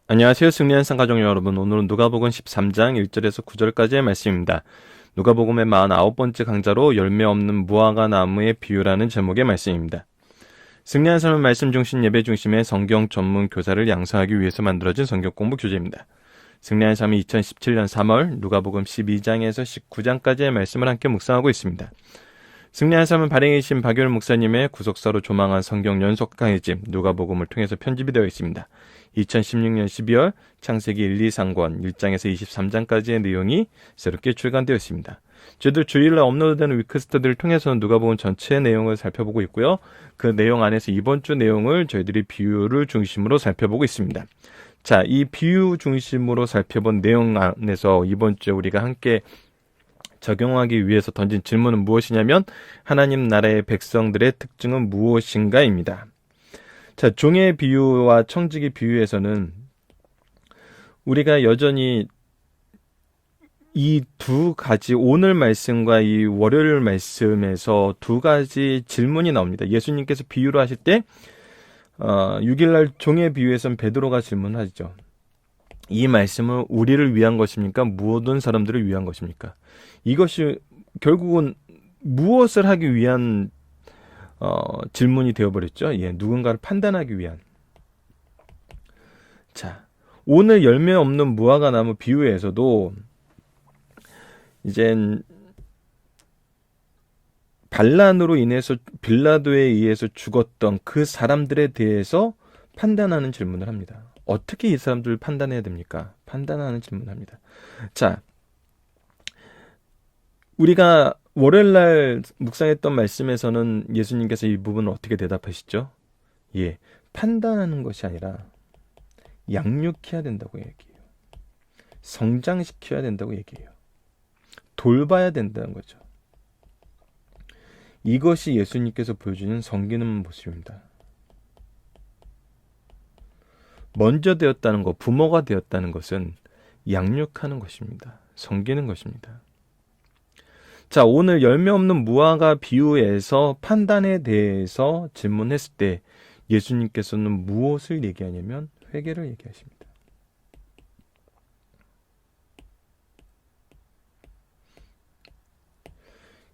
안녕하세요. 승리한 상가족 여러분. 오늘은 누가복음 13장 1절에서 9절까지의 말씀입니다. 누가복음의 49번째 강좌로 열매 없는 무화과 나무의 비유라는 제목의 말씀입니다. 승리한 삶의 말씀 중심 예배 중심의 성경 전문 교사를 양성하기 위해서 만들어진 성경 공부 교재입니다. 승리한 삶이 2017년 3월 누가복음 12장에서 19장까지의 말씀을 함께 묵상하고 있습니다. 승리한 삶은 발행이신 박유일 목사님의 구속사로 조망한 성경 연속 강의집 누가복음을 통해서 편집이 되어 있습니다. 2016년 12월 창세기 1, 2, 3권 1장에서 23장까지의 내용이 새롭게 출간되어 있습니다. 저희들 주일날 업로드되는 위크스터들을 통해서는 누가복음 전체 내용을 살펴보고 있고요. 그 내용 안에서 이번 주 내용을 저희들이 비유를 중심으로 살펴보고 있습니다. 자, 이 비유 중심으로 살펴본 내용 안에서 이번 주에 우리가 함께 적용하기 위해서 던진 질문은 무엇이냐면 하나님 나라의 백성들의 특징은 무엇인가입니다. 자, 종의 비유와 청지기 비유에서는 우리가 여전히 이 두 가지 오늘 말씀과 이 월요일 말씀에서 두 가지 질문이 나옵니다. 예수님께서 비유를 하실 때 6일날 종의 비유에서는 베드로가 질문하죠. 이 말씀은 우리를 위한 것입니까? 모든 사람들을 위한 것입니까? 이것이 결국은 무엇을 하기 위한 질문이 되어버렸죠. 누군가를 판단하기 위한. 자, 오늘 열매 없는 무화과 나무 비유에서도 이젠 반란으로 인해서 빌라도에 의해서 죽었던 그 사람들에 대해서 판단하는 질문을 합니다. 어떻게 이 사람들을 판단해야 됩니까? 판단하는 질문을 합니다. 자, 우리가 월요일날 묵상했던 말씀에서는 예수님께서 이 부분을 어떻게 대답하시죠? 판단하는 것이 아니라 양육해야 된다고 얘기해요. 성장시켜야 된다고 얘기해요. 돌봐야 된다는 거죠. 이것이 예수님께서 보여주는 섬기는 모습입니다. 먼저 되었다는 것, 부모가 되었다는 것은 양육하는 것입니다. 섬기는 것입니다. 자, 오늘 열매 없는 무화과 비유에서 판단에 대해서 질문했을 때 예수님께서는 무엇을 얘기하냐면 회개를 얘기하십니다.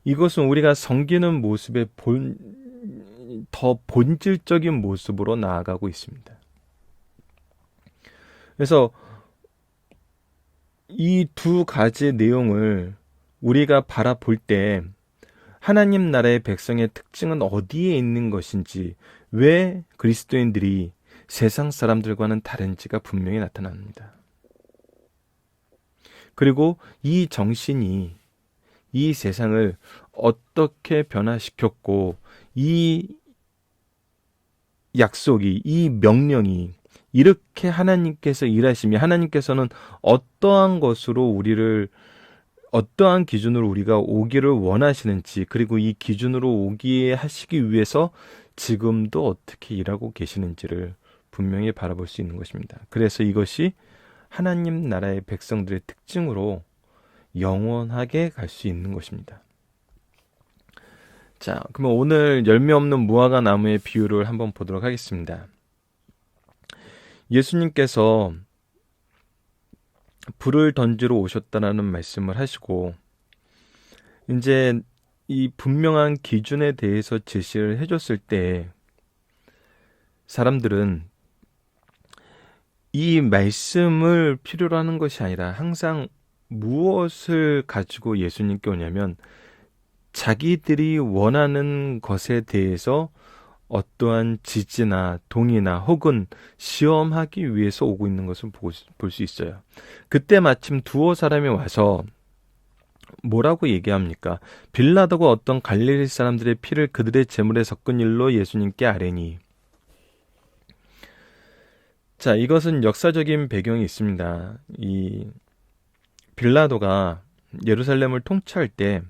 이것은 우리가 섬기는 모습의 더 본질적인 모습으로 나아가고 있습니다. 그래서 이 두 가지 내용을 우리가 바라볼 때 하나님 나라의 백성의 특징은 어디에 있는 것인지, 왜 그리스도인들이 세상 사람들과는 다른지가 분명히 나타납니다. 그리고 이 정신이 이 세상을 어떻게 변화시켰고, 이 약속이, 이 명령이 이렇게 하나님께서 일하시며 하나님께서는 어떠한 것으로 우리를, 어떠한 기준으로 우리가 오기를 원하시는지, 그리고 이 기준으로 오게 하시기 위해서 지금도 어떻게 일하고 계시는지를 분명히 바라볼 수 있는 것입니다. 그래서 이것이 하나님 나라의 백성들의 특징으로 영원하게 갈 수 있는 것입니다. 자, 그러면 오늘 열매 없는 무화과 나무의 비유를 한번 보도록 하겠습니다. 예수님께서 불을 던지러 오셨다라는 말씀을 하시고, 이제 이 분명한 기준에 대해서 제시를 해줬을 때 사람들은 이 말씀을 필요로 하는 것이 아니라 항상 무엇을 가지고 예수님께 오냐면 자기들이 원하는 것에 대해서 어떠한 지지나 동의나 혹은 시험하기 위해서 오고 있는 것을 볼 수 있어요. 그때 마침 두어 사람이 와서 뭐라고 얘기합니까? 빌라도가 어떤 갈릴리 사람들의 피를 그들의 제물에 섞은 일로 예수님께 아뢰니. 자, 이것은 역사적인 배경이 있습니다. 이 빌라도가 예루살렘을 통치할 때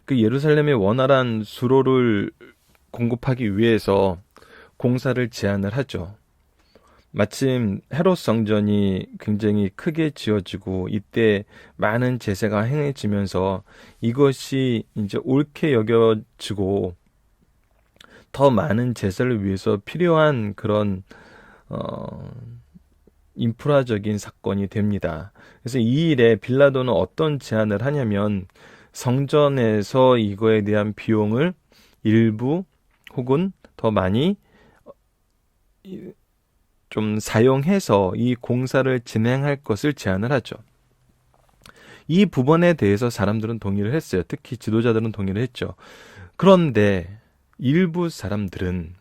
그 예루살렘의 원활한 수로를 공급하기 위해서 공사를 제안을 하죠. 마침 헤롯 성전이 굉장히 크게 지어지고 이때 많은 제사가 행해지면서 이것이 이제 옳게 여겨지고 더 많은 제사를 위해서 필요한 그런 인프라적인 사건이 됩니다. 그래서 이 일에 빌라도는 어떤 제안을 하냐면 성전에서 이거에 대한 비용을 일부 혹은 더 많이 좀 사용해서 이 공사를 진행할 것을 제안을 하죠. 이 부분에 대해서 사람들은 동의를 했어요. 특히 지도자들은 동의를 했죠. 그런데 일부 사람들은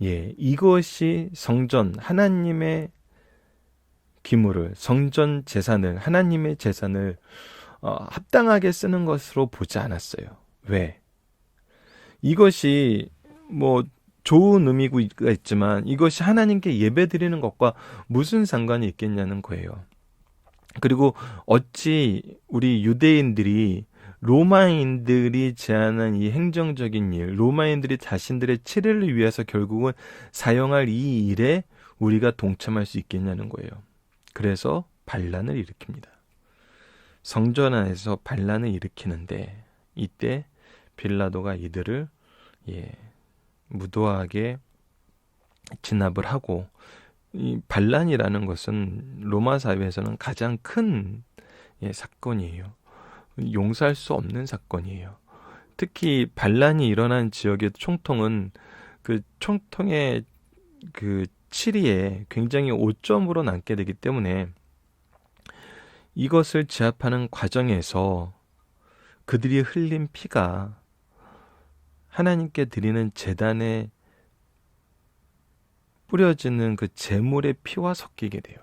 이것이 성전, 하나님의 기물을, 성전 재산을, 하나님의 재산을 합당하게 쓰는 것으로 보지 않았어요. 왜? 이것이 뭐 좋은 의미가 있지만 이것이 하나님께 예배드리는 것과 무슨 상관이 있겠냐는 거예요. 그리고 어찌 우리 유대인들이 로마인들이 제안한 이 행정적인 일, 로마인들이 자신들의 치료를 위해서 결국은 사용할 이 일에 우리가 동참할 수 있겠냐는 거예요. 그래서 반란을 일으킵니다. 성전 안에서 반란을 일으키는데 이때 빌라도가 이들을 무도하게 진압을 하고, 이 반란이라는 것은 로마 사회에서는 가장 큰 사건이에요. 용서할 수 없는 사건이에요. 특히 반란이 일어난 지역의 총통은 그 총통의 그 치리에 굉장히 오점으로 남게 되기 때문에 이것을 제압하는 과정에서 그들이 흘린 피가 하나님께 드리는 제단에 뿌려지는 그 제물의 피와 섞이게 돼요.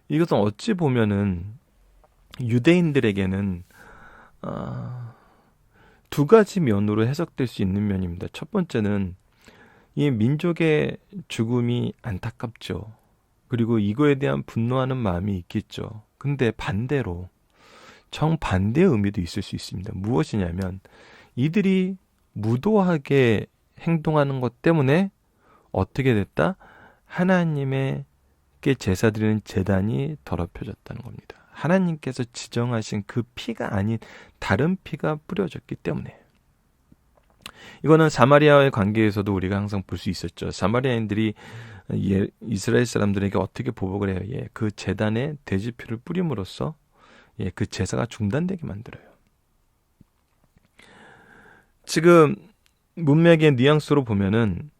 이것은 어찌 보면은 유대인들에게는 두 가지 면으로 해석될 수 있는 면입니다. 첫 번째는 이 민족의 죽음이 안타깝죠. 그리고 이거에 대한 분노하는 마음이 있겠죠. 근데 반대로 정반대의 의미도 있을 수 있습니다. 무엇이냐면 이들이 무도하게 행동하는 것 때문에 어떻게 됐다? 하나님께 제사드리는 제단이 더럽혀졌다는 겁니다. 하나님께서 지정하신 그 피가 아닌 다른 피가 뿌려졌기 때문에. 이거는 사마리아와의 관계에서도 우리가 항상 볼 수 있었죠. 사마리아인들이 이스라엘 사람들에게 어떻게 보복을 해요? 그 제단에 돼지피를 뿌림으로써 그 제사가 중단되게 만들어요. 지금 문맥의 뉘앙스로 보면은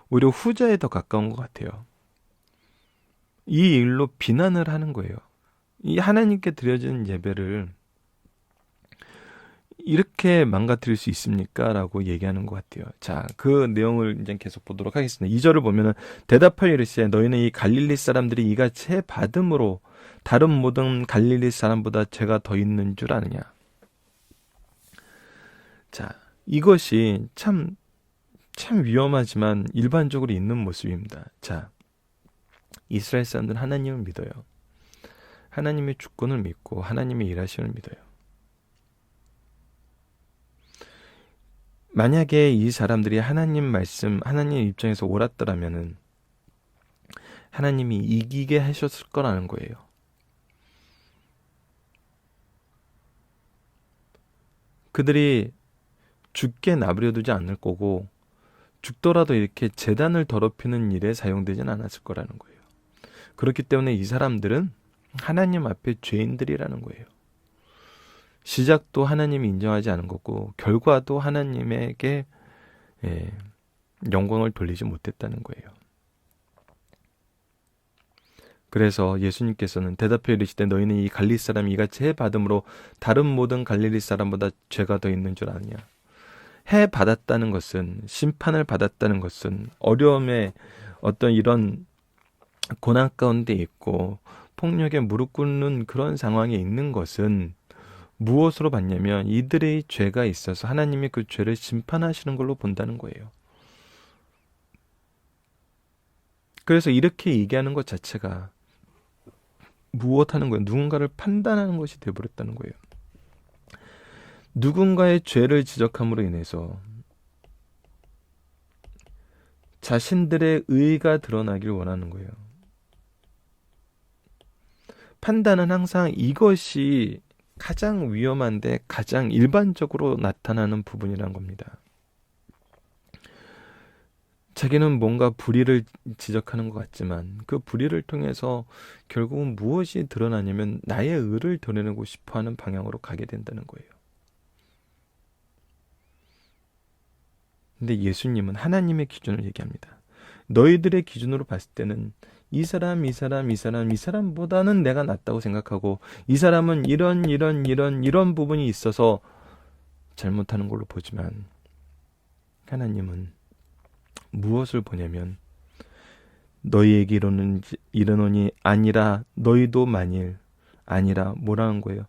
오히려 후자에 더 가까운 것 같아요. 이 일로 비난을 하는 거예요. 이 하나님께 드려지는 예배를 이렇게 망가뜨릴 수 있습니까? 라고 얘기하는 것 같아요. 자, 그 내용을 이제 계속 보도록 하겠습니다. 2절을 보면은 대답하여 이르시되 너희는 이 갈릴리 사람들이 이같이 해 받음으로 다른 모든 갈릴리 사람보다 죄가 더 있는 줄 아느냐. 자, 이것이 참 위험하지만 일반적으로 있는 모습입니다. 자, 이스라엘 사람들은 하나님을 믿어요. 하나님의 주권을 믿고 하나님의 일하심을 믿어요. 만약에 이 사람들이 하나님 말씀, 하나님 입장에서 옳았더라면은 하나님이 이기게 하셨을 거라는 거예요. 그들이 죽게 나부려 두지 않을 거고 죽더라도 이렇게 제단을 더럽히는 일에 사용되진 않았을 거라는 거예요. 그렇기 때문에 이 사람들은 하나님 앞에 죄인들이라는 거예요. 시작도 하나님이 인정하지 않은 거고 결과도 하나님에게 영광을 돌리지 못했다는 거예요. 그래서 예수님께서는 대답해 이르시되 너희는 이 갈릴리 사람이 이같이 해 받음으로 다른 모든 갈릴리 사람보다 죄가 더 있는 줄 아느냐. 해 받았다는 것은, 심판을 받았다는 것은, 어려움에 어떤 이런 고난 가운데 있고 폭력에 무릎 꿇는 그런 상황에 있는 것은 무엇으로 봤냐면 이들의 죄가 있어서 하나님이 그 죄를 심판하시는 걸로 본다는 거예요. 그래서 이렇게 얘기하는 것 자체가 무엇하는 거예요? 누군가를 판단하는 것이 되어버렸다는 거예요. 누군가의 죄를 지적함으로 인해서 자신들의 의의가 드러나길 원하는 거예요. 판단은 항상 이것이 가장 위험한데 가장 일반적으로 나타나는 부분이란 겁니다. 자기는 뭔가 불의를 지적하는 것 같지만 그 불의를 통해서 결국은 무엇이 드러나냐면 나의 의를 드러내고 싶어하는 방향으로 가게 된다는 거예요. 근데 예수님은 하나님의 기준을 얘기합니다. 너희들의 기준으로 봤을 때는 이 사람보다는 내가 낫다고 생각하고 이 사람은 이런 부분이 있어서 잘못하는 걸로 보지만 하나님은 무엇을 보냐면 너희에게 이르노니 아니라 너희도 만일 아니라 뭐라는 거예요?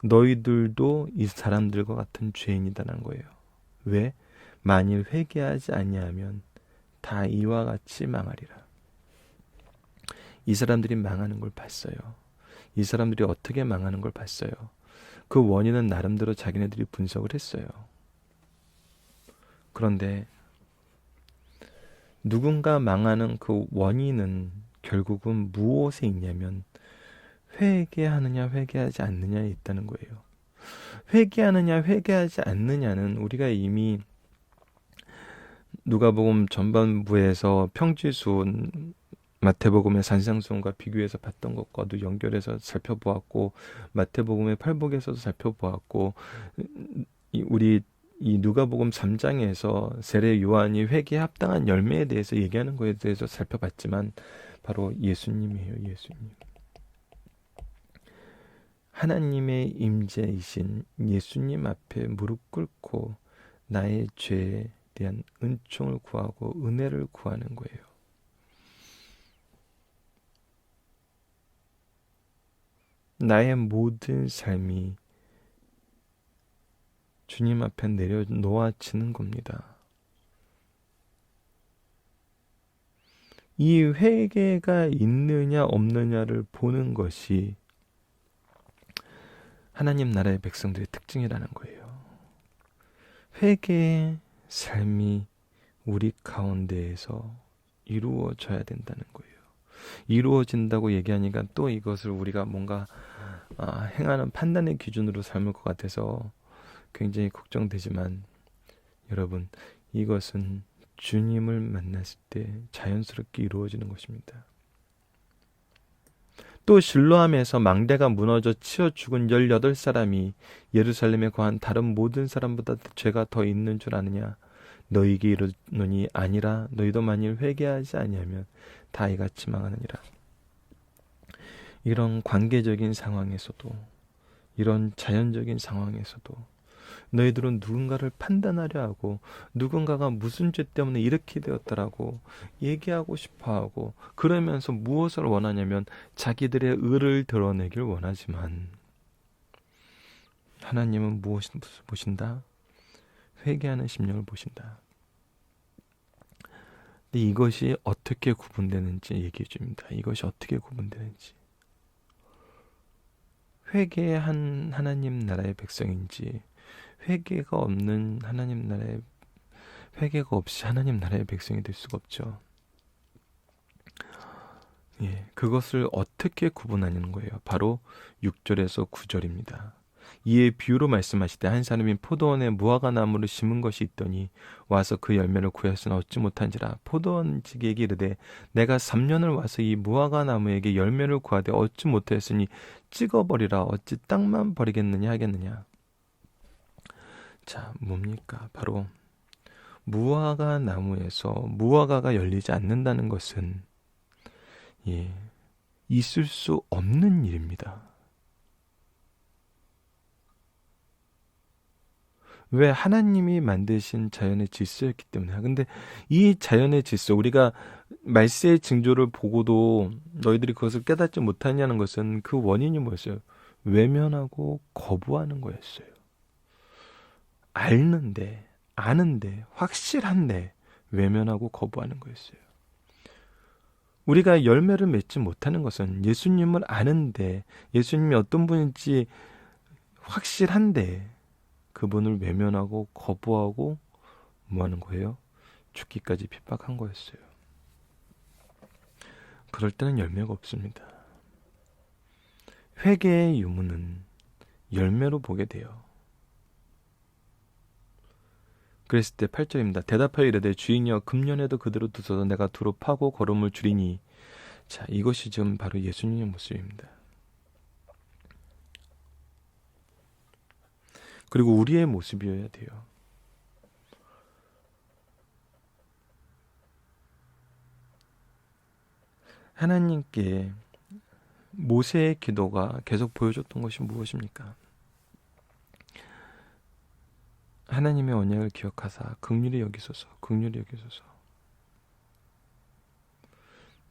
너희들도 이 사람들과 같은 죄인이다라는 거예요. 왜? 만일 회개하지 아니하면 다 이와 같이 망하리라. 이 사람들이 망하는 걸 봤어요. 이 사람들이 어떻게 망하는 걸 봤어요. 그 원인은 나름대로 자기네들이 분석을 했어요. 그런데 누군가 망하는 그 원인은 결국은 무엇에 있냐면 회개하느냐 회개하지 않느냐에 있다는 거예요. 회개하느냐 회개하지 않느냐는 우리가 이미 누가복음 전반부에서 평지순 마태복음의 산상수훈과 비교해서 봤던 것과도 연결해서 살펴보았고 마태복음의 팔복에서도 살펴보았고 우리 이 누가복음 3장에서 세례 요한이 회개에 합당한 열매에 대해서 얘기하는 것에 대해서 살펴봤지만 바로 예수님이에요. 예수님. 하나님의 임재이신 예수님 앞에 무릎 꿇고 나의 죄에 대한 은총을 구하고 은혜를 구하는 거예요. 나의 모든 삶이 주님 앞에 내려놓아지는 겁니다. 이 회개가 있느냐 없느냐를 보는 것이 하나님 나라의 백성들의 특징이라는 거예요. 회개의 삶이 우리 가운데에서 이루어져야 된다는 거예요. 이루어진다고 얘기하니까 또 이것을 우리가 뭔가 행하는 판단의 기준으로 삼을 것 같아서 굉장히 걱정되지만 여러분, 이것은 주님을 만났을 때 자연스럽게 이루어지는 것입니다. 또 실로암에서 망대가 무너져 치어 죽은 18사람이 예루살렘에 거한 다른 모든 사람보다 죄가 더 있는 줄 아느냐? 너희에게 이르노니 아니라 너희도 만일 회개하지 아니하면 다 이같이 망하느니라. 이런 관계적인 상황에서도 이런 자연적인 상황에서도 너희들은 누군가를 판단하려 하고 누군가가 무슨 죄 때문에 이렇게 되었더라고 얘기하고 싶어하고 그러면서 무엇을 원하냐면 자기들의 의를 드러내길 원하지만 하나님은 무엇을 보신다? 회개하는 심령을 보신다. 근데 이것이 어떻게 구분되는지 얘기해 줍니다. 이것이 어떻게 구분되는지. 회개한 하나님 나라의 백성인지 회개가 없는 하나님 나라의 회개가 없이 하나님 나라의 백성이 될 수가 없죠. 예, 그것을 어떻게 구분하는 거예요? 바로 6절에서 9절입니다. 이에 비유로 말씀하시되 한 사람이 포도원에 무화과 나무를 심은 것이 있더니 와서 그 열매를 구하였으나 얻지 못한지라. 포도원지기에게 이르되 내가 3년을 와서 이 무화과 나무에게 열매를 구하되 얻지 못하였으니 찍어버리라. 어찌 땅만 버리겠느냐 하겠느냐. 자, 뭡니까? 바로 무화과 나무에서 무화과가 열리지 않는다는 것은 있을 수 없는 일입니다. 왜? 하나님이 만드신 자연의 질서였기 때문에. 근데 이 자연의 질서, 우리가 말세의 징조를 보고도 너희들이 그것을 깨닫지 못하냐는 것은 그 원인이 뭐였어요? 외면하고 거부하는 거였어요. 아는데, 확실한데 외면하고 거부하는 거였어요. 우리가 열매를 맺지 못하는 것은 예수님을 아는데, 예수님이 어떤 분인지 확실한데 그분을 외면하고 거부하고 뭐 하는 거예요? 죽기까지 핍박한 거였어요. 그럴 때는 열매가 없습니다. 회개의 유무는 열매로 보게 돼요. 그랬을 때 8절입니다. 대답하여 이르되 주인이여 금년에도 그대로 두소서 내가 두루 파고 걸음을 줄이니. 자, 이것이 지금 바로 예수님의 모습입니다. 그리고 우리의 모습이어야 돼요. 하나님께 모세의 기도가 계속 보여줬던 것이 무엇입니까? 하나님의 언약을 기억하사 긍휼히 여기소서, 긍휼히 여기소서.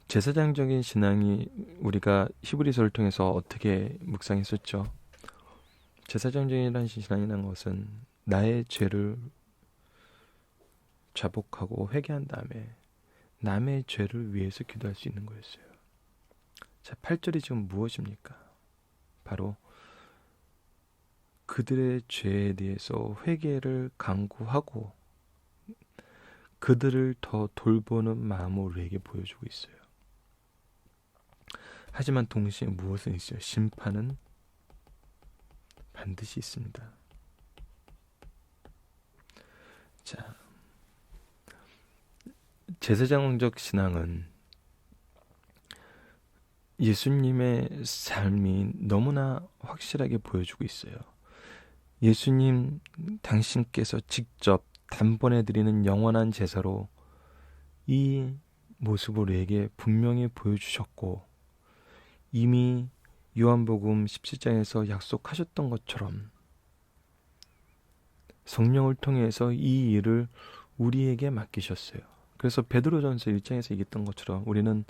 제사장적인 신앙이 우리가 히브리서를 통해서 어떻게 묵상했었죠? 제사장적인 신앙이라는 것은 나의 죄를 자복하고 회개한 다음에 남의 죄를 위해서 기도할 수 있는 거였어요. 자, 8절이 지금 무엇입니까? 바로 그들의 죄에 대해서 회개를 강구하고 그들을 더 돌보는 마음을 우리에게 보여주고 있어요. 하지만 동시에 무엇은 있어요? 심판은 반드시 있습니다. 자, 제사장적 신앙은 예수님의 삶이 너무나 확실하게 보여주고 있어요. 예수님 당신께서 직접 단번에 드리는 영원한 제사로 이 모습을 우리에게 분명히 보여주셨고 이미 요한복음 17장에서 약속하셨던 것처럼 성령을 통해서 이 일을 우리에게 맡기셨어요. 그래서 베드로전서 1장에서 얘기했던 것처럼 우리는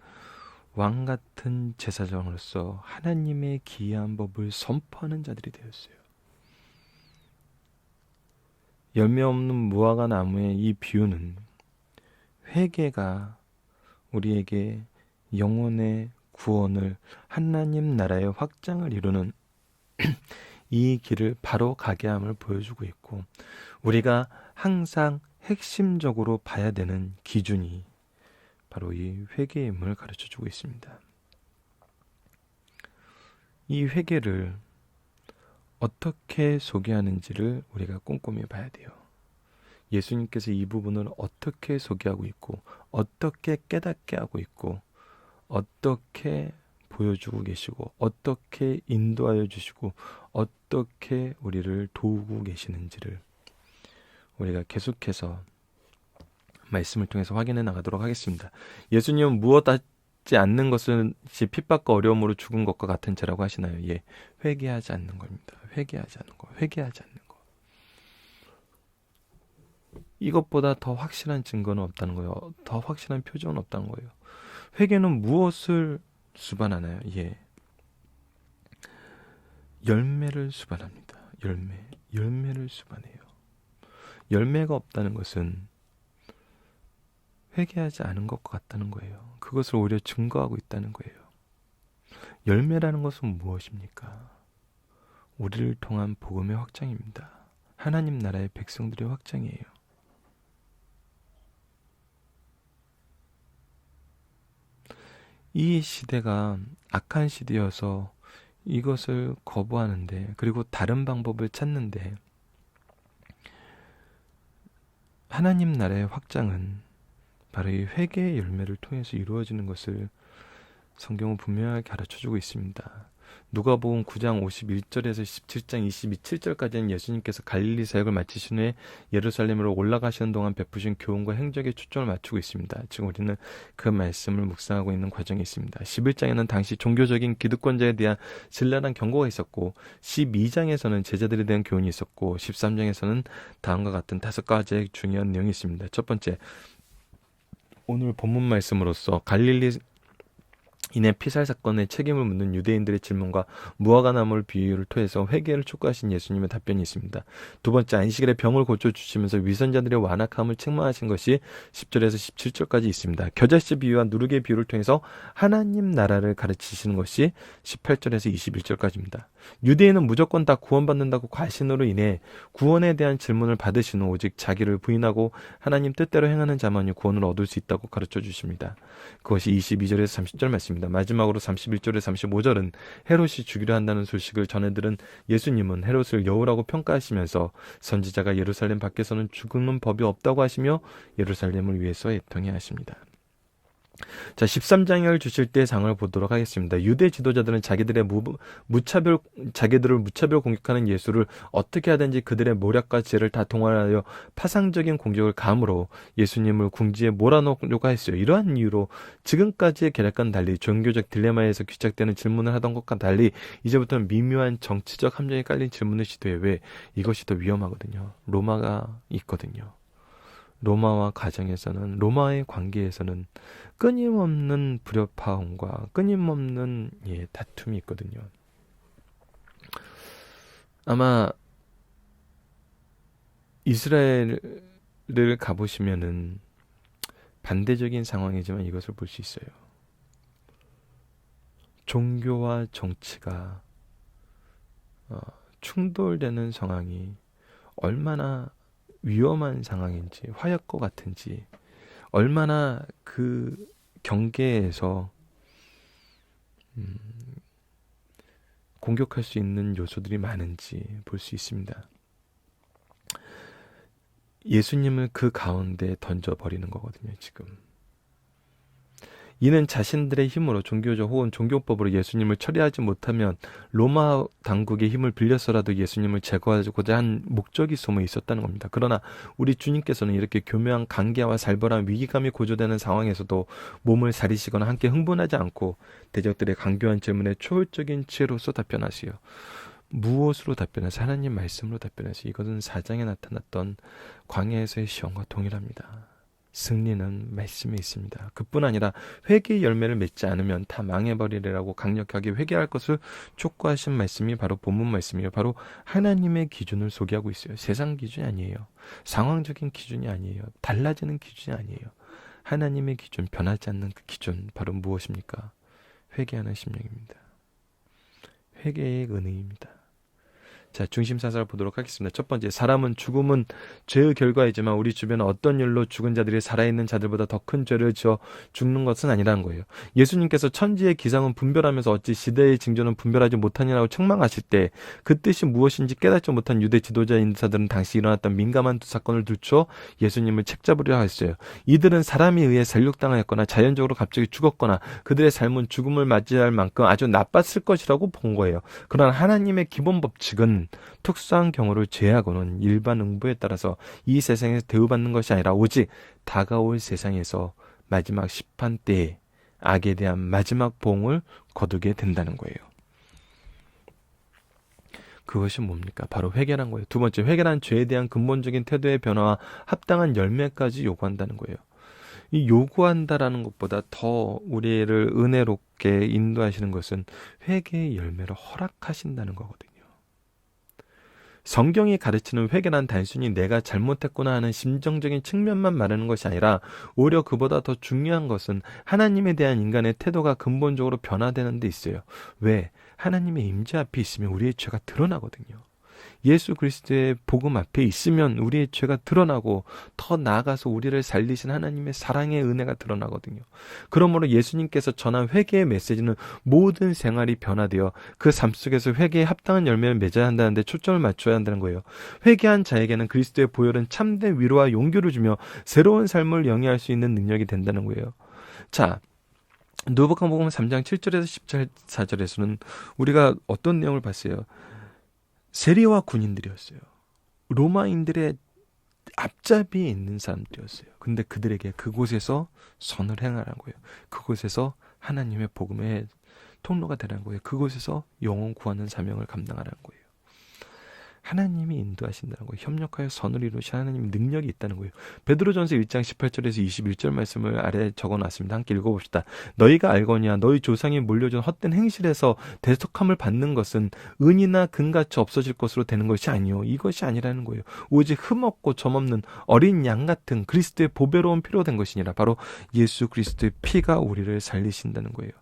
왕같은 제사장으로서 하나님의 기이한 법을 선포하는 자들이 되었어요. 열매 없는 무화과 나무의 이 비유는 회개가 우리에게 영혼의 구원을 하나님 나라의 확장을 이루는 이 길을 바로 가게 함을 보여주고 있고 우리가 항상 핵심적으로 봐야 되는 기준이 바로 이 회개임을 가르쳐주고 있습니다. 이 회개를 어떻게 소개하는지를 우리가 꼼꼼히 봐야 돼요. 예수님께서 이 부분을 어떻게 소개하고 있고 어떻게 깨닫게 하고 있고 어떻게 보여주고 계시고 어떻게 인도하여 주시고 어떻게 우리를 도우고 계시는지를 우리가 계속해서 말씀을 통해서 확인해 나가도록 하겠습니다. 예수님은 무엇 하지 않는 것은 핍박과 어려움으로 죽은 것과 같은 죄라고 하시나요? 예, 회개하지 않는 겁니다. 회개하지 않는 거, 회개하지 않는 거. 이것보다 더 확실한 증거는 없다는 거예요. 더 확실한 표정은 없다는 거예요. 회개는 무엇을 수반하나요? 예, 열매를 수반합니다. 열매를 수반해요. 열매가 없다는 것은 회개하지 않은 것과 같다는 거예요. 그것을 오히려 증거하고 있다는 거예요. 열매라는 것은 무엇입니까? 우리를 통한 복음의 확장입니다. 하나님 나라의 백성들의 확장이에요. 이 시대가 악한 시대여서 이것을 거부하는데 그리고 다른 방법을 찾는데 하나님 나라의 확장은 바로 이 회개의 열매를 통해서 이루어지는 것을 성경은 분명하게 가르쳐주고 있습니다. 누가복음 9장 51절에서 17장 27절까지는 예수님께서 갈릴리 사역을 마치신 후에 예루살렘으로 올라가시는 동안 베푸신 교훈과 행적에 초점을 맞추고 있습니다. 지금 우리는 그 말씀을 묵상하고 있는 과정이 있습니다. 11장에는 당시 종교적인 기득권자에 대한 신랄한 경고가 있었고 12장에서는 제자들에 대한 교훈이 있었고 13장에서는 다음과 같은 5가지의 중요한 내용이 있습니다. 첫 번째, 오늘 본문 말씀으로서 갈릴리 이내 피살 사건의 책임을 묻는 유대인들의 질문과 무화과 나무를 비유를 통해서 회개를 촉구하신 예수님의 답변이 있습니다. 두 번째, 안식일에 병을 고쳐주시면서 위선자들의 완악함을 책망하신 것이 10절에서 17절까지 있습니다. 겨자씨 비유와 누룩의 비유를 통해서 하나님 나라를 가르치시는 것이 18절에서 21절까지입니다. 유대인은 무조건 다 구원받는다고 과신으로 인해 구원에 대한 질문을 받으신 후 오직 자기를 부인하고 하나님 뜻대로 행하는 자만이 구원을 얻을 수 있다고 가르쳐 주십니다. 그것이 22절에서 30절 말씀입니다. 마지막으로 31절에서 35절은 헤롯이 죽이려 한다는 소식을 전해들은 예수님은 헤롯을 여우라고 평가하시면서 선지자가 예루살렘 밖에서는 죽는 법이 없다고 하시며 예루살렘을 위해서 애통해 하십니다. 자, 13장을 주실 때 장을 보도록 하겠습니다. 유대 지도자들은 자기들을 무차별 공격하는 예수를 어떻게 하든지 그들의 모략과 지혜를 다 동원하여 파상적인 공격을 감으로 예수님을 궁지에 몰아넣으려고 했어요. 이러한 이유로 지금까지의 계략과는 달리 종교적 딜레마에서 귀착되는 질문을 하던 것과 달리 이제부터는 미묘한 정치적 함정이 깔린 질문을 시도해. 왜? 이것이 더 위험하거든요. 로마가 있거든요. 로마와 가정에서는, 로마의 관계에서는 끊임없는 불협화음과 끊임없는 다툼이 있거든요. 아마 이스라엘을 가보시면은 반대적인 상황이지만 이것을 볼 수 있어요. 종교와 정치가 충돌되는 상황이 얼마나 위험한 상황인지, 화약고 같은지, 얼마나 그 경계에서 공격할 수 있는 요소들이 많은지 볼 수 있습니다. 예수님을 그 가운데 던져버리는 거거든요, 지금. 이는 자신들의 힘으로 종교적 혹은 종교법으로 예수님을 처리하지 못하면 로마 당국의 힘을 빌려서라도 예수님을 제거하고자 한 목적이 숨어 있었다는 겁니다. 그러나 우리 주님께서는 이렇게 교묘한 관계와 살벌한 위기감이 고조되는 상황에서도 몸을 사리시거나 함께 흥분하지 않고 대적들의 간교한 질문에 초월적인 지혜로서 답변하시오. 무엇으로 답변하세요? 하나님 말씀으로 답변하세요. 이것은 4장에 나타났던 광야에서의 시험과 동일합니다. 승리는 말씀에 있습니다. 그뿐 아니라 회개의 열매를 맺지 않으면 다 망해버리리라고 강력하게 회개할 것을 촉구하신 말씀이 바로 본문 말씀이에요. 바로 하나님의 기준을 소개하고 있어요. 세상 기준이 아니에요. 상황적인 기준이 아니에요. 달라지는 기준이 아니에요. 하나님의 기준, 변하지 않는 그 기준, 바로 무엇입니까? 회개하는 심령입니다. 회개의 은혜입니다. 자, 중심사사를 보도록 하겠습니다. 첫 번째, 사람은 죽음은 죄의 결과이지만 우리 주변에 어떤 일로 죽은 자들이 살아있는 자들보다 더 큰 죄를 지어 죽는 것은 아니라는 거예요. 예수님께서 천지의 기상은 분별하면서 어찌 시대의 징조는 분별하지 못하냐라고 책망하실 때 그 뜻이 무엇인지 깨닫지 못한 유대 지도자 인사들은 당시 일어났던 민감한 두 사건을 두쳐 예수님을 책잡으려 했어요. 이들은 사람에 의해 살육당하였거나 자연적으로 갑자기 죽었거나 그들의 삶은 죽음을 맞이할 만큼 아주 나빴을 것이라고 본 거예요. 그러나 하나님의 기본 법칙은 특수한 경우를 제외하고는 일반 응보에 따라서 이 세상에서 대우받는 것이 아니라 오직 다가올 세상에서 마지막 심판 때에 악에 대한 마지막 보응을 거두게 된다는 거예요. 그것이 뭡니까? 바로 회개란 거예요. 두 번째, 회개란 죄에 대한 근본적인 태도의 변화와 합당한 열매까지 요구한다는 거예요. 이 요구한다라는 것보다 더 우리를 은혜롭게 인도하시는 것은 회개의 열매를 허락하신다는 거거든요. 성경이 가르치는 회개란 단순히 내가 잘못했구나 하는 심정적인 측면만 말하는 것이 아니라 오히려 그보다 더 중요한 것은 하나님에 대한 인간의 태도가 근본적으로 변화되는 데 있어요. 왜? 하나님의 임재 앞에 있으면 우리의 죄가 드러나거든요. 예수 그리스도의 복음 앞에 있으면 우리의 죄가 드러나고 더 나아가서 우리를 살리신 하나님의 사랑의 은혜가 드러나거든요. 그러므로 예수님께서 전한 회개의 메시지는 모든 생활이 변화되어 그 삶 속에서 회개에 합당한 열매를 맺어야 한다는 데 초점을 맞춰야 한다는 거예요. 회개한 자에게는 그리스도의 보혈은 참된 위로와 용기를 주며 새로운 삶을 영위할 수 있는 능력이 된다는 거예요. 자, 누부갓네살 3장 7절에서 14절에서는 우리가 어떤 내용을 봤어요? 세리와 군인들이었어요. 로마인들의 앞잡이에 있는 사람들이었어요. 근데 그들에게 그곳에서 선을 행하라는 거예요. 그곳에서 하나님의 복음의 통로가 되라는 거예요. 그곳에서 영혼 구하는 사명을 감당하라는 거예요. 하나님이 인도하신다는 거예요. 협력하여 선을 이루신 하나님의 능력이 있다는 거예요. 베드로전서 1장 18절에서 21절 말씀을 아래에 적어놨습니다. 함께 읽어봅시다. 너희가 알거니와 너희 조상이 물려준 헛된 행실에서 대속함을 받는 것은 은이나 금같이 없어질 것으로 되는 것이 아니요. 이것이 아니라는 거예요. 오직 흠없고 점없는 어린 양 같은 그리스도의 보배로운 피로 된 것이니라. 바로 예수 그리스도의 피가 우리를 살리신다는 거예요.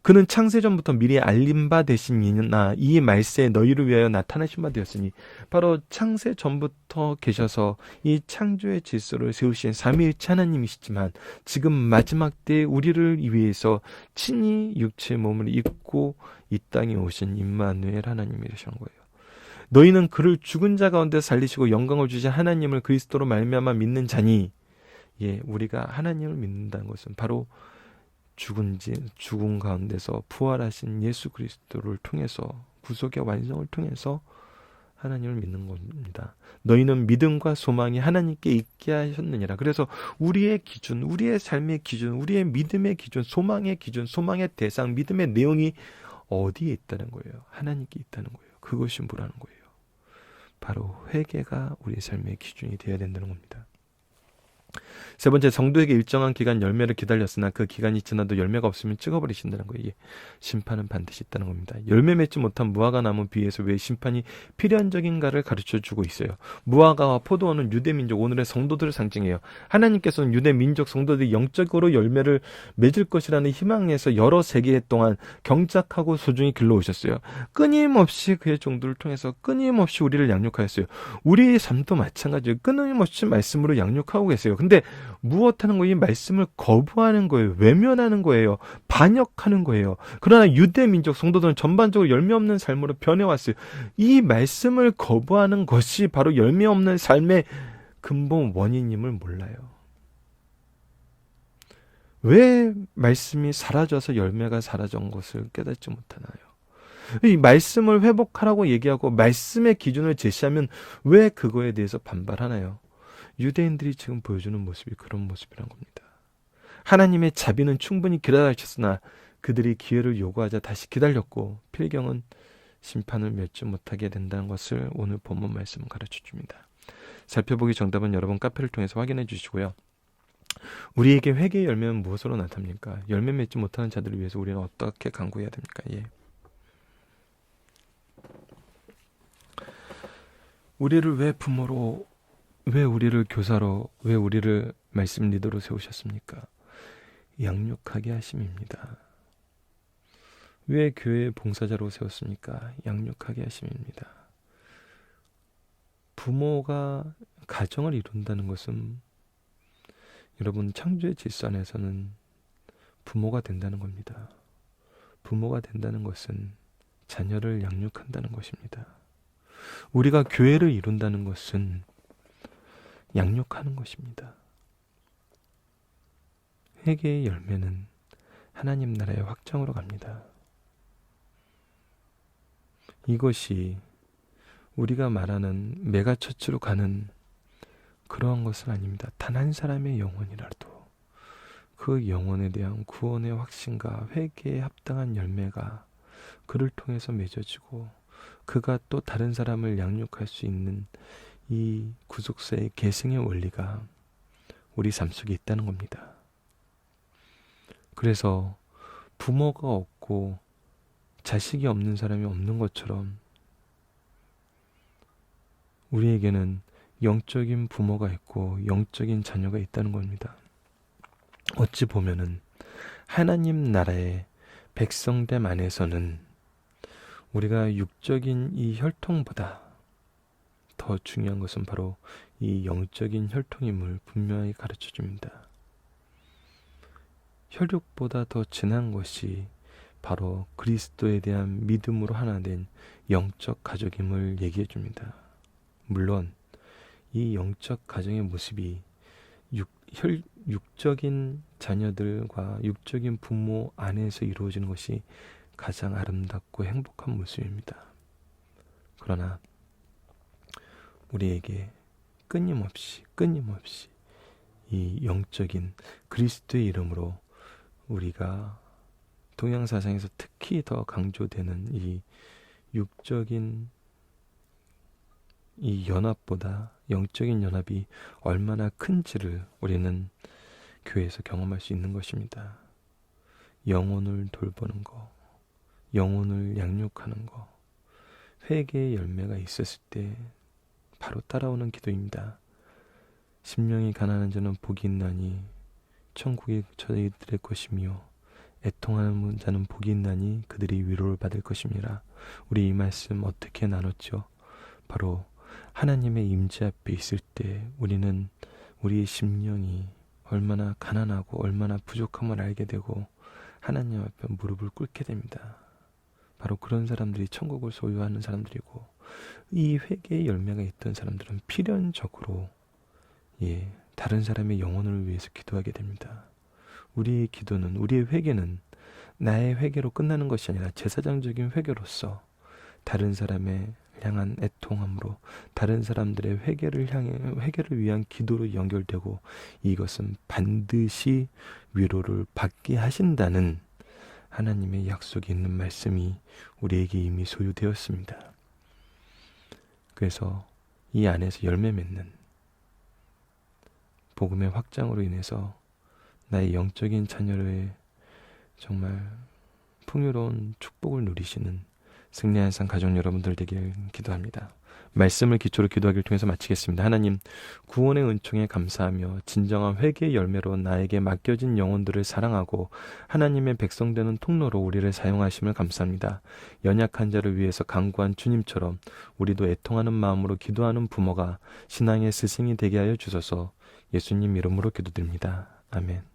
그는 창세전부터 미리 알림 바 되시니나 이 말세에 너희를 위하여 나타나신 바 되었으니, 바로 창세전부터 계셔서 이 창조의 질서를 세우신 삼위일체 하나님이시지만 지금 마지막 때에 우리를 위해서 친히 육체의 몸을 입고 이 땅에 오신 임마누엘 하나님이시는 거예요. 너희는 그를 죽은 자 가운데 살리시고 영광을 주신 하나님을 그리스도로 말미암아 믿는 자니, 우리가 하나님을 믿는다는 것은 바로 죽은 가운데서 부활하신 예수 그리스도를 통해서, 구속의 완성을 통해서 하나님을 믿는 겁니다. 너희는 믿음과 소망이 하나님께 있게 하셨느니라. 그래서 우리의 기준, 우리의 삶의 기준, 우리의 믿음의 기준, 소망의 기준, 소망의 대상, 믿음의 내용이 어디에 있다는 거예요? 하나님께 있다는 거예요. 그것이 뭐라는 거예요? 바로 회개가 우리의 삶의 기준이 되어야 된다는 겁니다. 세 번째, 성도에게 일정한 기간 열매를 기다렸으나 그 기간이 지나도 열매가 없으면 찍어버리신다는 거예요. 심판은 반드시 있다는 겁니다. 열매 맺지 못한 무화과 나무 비에서 왜 심판이 필연적인가를 가르쳐주고 있어요. 무화과와 포도원은 유대민족, 오늘의 성도들을 상징해요. 하나님께서는 유대민족 성도들이 영적으로 열매를 맺을 것이라는 희망에서 여러 세기 동안 경작하고 소중히 길러오셨어요. 끊임없이 그의 종들을 통해서 끊임없이 우리를 양육하였어요. 우리의 삶도 마찬가지예요. 끊임없이 말씀으로 양육하고 계세요. 근데 무엇하는 거예요? 이 말씀을 거부하는 거예요. 외면하는 거예요. 반역하는 거예요. 그러나 유대민족 성도들은 전반적으로 열매 없는 삶으로 변해왔어요. 이 말씀을 거부하는 것이 바로 열매 없는 삶의 근본 원인임을 몰라요. 왜 말씀이 사라져서 열매가 사라진 것을 깨닫지 못하나요? 이 말씀을 회복하라고 얘기하고 말씀의 기준을 제시하면 왜 그거에 대해서 반발하나요? 유대인들이 지금 보여주는 모습이 그런 모습이란 겁니다. 하나님의 자비는 충분히 기다리셨으나 그들이 기회를 요구하자 다시 기다렸고, 필경은 심판을 맺지 못하게 된다는 것을 오늘 본문 말씀은 가르쳐줍니다. 살펴보기 정답은 여러분 카페를 통해서 확인해 주시고요. 우리에게 회개의 열매는 무엇으로 나타납니까? 열매 맺지 못하는 자들을 위해서 우리는 어떻게 간구해야 됩니까? 우리를 왜 부모로, 왜 우리를 교사로, 왜 우리를 말씀 리더로 세우셨습니까? 양육하게 하심입니다. 왜 교회 봉사자로 세웠습니까? 양육하게 하심입니다. 부모가 가정을 이룬다는 것은, 여러분, 창조의 질서 안에서는 부모가 된다는 겁니다. 부모가 된다는 것은 자녀를 양육한다는 것입니다. 우리가 교회를 이룬다는 것은 양육하는 것입니다. 회개의 열매는 하나님 나라의 확장으로 갑니다. 이것이 우리가 말하는 메가처치로 가는 그러한 것은 아닙니다. 단 한 사람의 영혼이라도 그 영혼에 대한 구원의 확신과 회개에 합당한 열매가 그를 통해서 맺어지고, 그가 또 다른 사람을 양육할 수 있는 이 구속사의 계승의 원리가 우리 삶 속에 있다는 겁니다. 그래서 부모가 없고 자식이 없는 사람이 없는 것처럼 우리에게는 영적인 부모가 있고 영적인 자녀가 있다는 겁니다. 어찌 보면은 하나님 나라의 백성됨 안에서는 우리가 육적인 이 혈통보다 더 중요한 것은 바로 이 영적인 혈통임을 분명히 가르쳐줍니다. 혈육보다 더 진한 것이 바로 그리스도에 대한 믿음으로 하나 된 영적 가족임을 얘기해줍니다. 물론 이 영적 가정의 모습이 육적인 자녀들과 육적인 부모 안에서 이루어지는 것이 가장 아름답고 행복한 모습입니다. 그러나 우리에게 끊임없이 이 영적인 그리스도의 이름으로 우리가 동양사상에서 특히 더 강조되는 이 육적인 이 연합보다 영적인 연합이 얼마나 큰지를 우리는 교회에서 경험할 수 있는 것입니다. 영혼을 돌보는 거, 영혼을 양육하는 거, 회개의 열매가 있었을 때 바로 따라오는 기도입니다. 심령이 가난한 자는 복이 있나니 천국이 저희들의 것이며 애통하는 자는 복이 있나니 그들이 위로를 받을 것입니다. 우리 이 말씀 어떻게 나눴죠? 바로 하나님의 임재 앞에 있을 때 우리는 우리의 심령이 얼마나 가난하고 얼마나 부족함을 알게 되고 하나님 앞에 무릎을 꿇게 됩니다. 바로 그런 사람들이 천국을 소유하는 사람들이고, 이 회개의 열매가 있던 사람들은 필연적으로 다른 사람의 영혼을 위해서 기도하게 됩니다. 우리의 기도는, 우리의 회개는 나의 회개로 끝나는 것이 아니라 제사장적인 회개로서 다른 사람의 향한 애통함으로 다른 사람들의 회개를 위한 기도로 연결되고, 이것은 반드시 위로를 받게 하신다는 하나님의 약속이 있는 말씀이 우리에게 이미 소유되었습니다. 그래서 이 안에서 열매 맺는 복음의 확장으로 인해서 나의 영적인 자녀의 정말 풍요로운 축복을 누리시는 승리한 상 가족 여러분들 되길 기도합니다. 말씀을 기초로 기도하기를 통해서 마치겠습니다. 하나님, 구원의 은총에 감사하며 진정한 회개의 열매로 나에게 맡겨진 영혼들을 사랑하고 하나님의 백성되는 통로로 우리를 사용하심을 감사합니다. 연약한 자를 위해서 간구한 주님처럼 우리도 애통하는 마음으로 기도하는 부모가 신앙의 스승이 되게 하여 주소서. 예수님 이름으로 기도드립니다. 아멘.